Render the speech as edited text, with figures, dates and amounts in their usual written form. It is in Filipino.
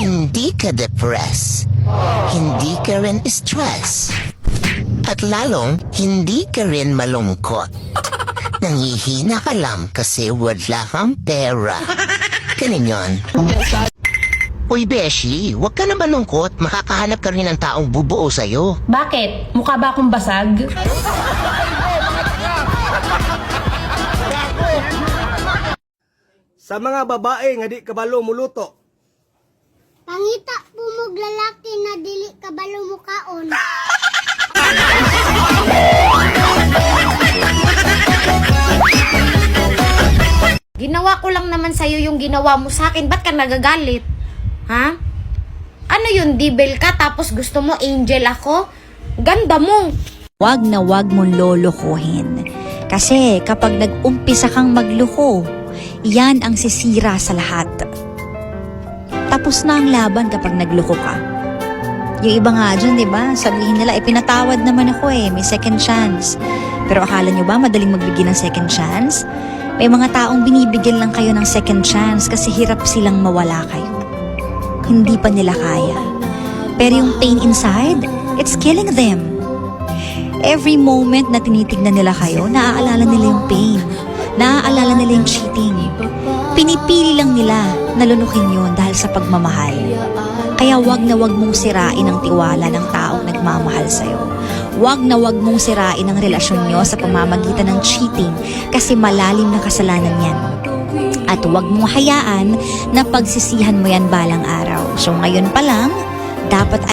hindi ka depressed, hindi ka rin stress, at lalong hindi ka rin malungkot. Nangihina ka lang kasi wala kang pera. Ganun yun. Uy, Beshi, huwag ka na malungkot. Makakahanap ka rin ng taong bubuo sa'yo. Bakit? Mukha ba akong basag? Sa mga babae nga di kabalo muluto. Pangita pumog lalaki na dili kabalo mukaon. Ginawa ko lang naman sa'yo yung ginawa mo sa akin. Ba't ka nagagalit? Ha? Ano yun, Dibel ka tapos gusto mo angel ako? Ganda mo. Wag na wag mong lolokohin. Kasi kapag nag-umpisa kang magluko, yan ang sisira sa lahat. Tapos na ang laban kapag nagluko ka. Yung iba nga dyan, di ba? Sabihin nila, pinatawad naman ako may second chance. Pero akala nyo ba madaling magbigay ng second chance? May mga taong binibigyan lang kayo ng second chance kasi hirap silang mawala kayo. Hindi pa nila kaya. Pero yung pain inside, it's killing them. Every moment na tinitignan nila kayo, naaalala nila yung pain. Naaalala nila yung cheating. Pinipili lang nila na lunukin yun dahil sa pagmamahal. Kaya wag na wag mong sirain ang tiwala ng taong nagmamahal sa'yo. Wag na wag mong sirain ang relasyon nyo sa pamamagitan ng cheating kasi malalim na kasalanan yan. At wag mong hayaan na pagsisihan mo yan balang araw. So ngayon pa lang, dapat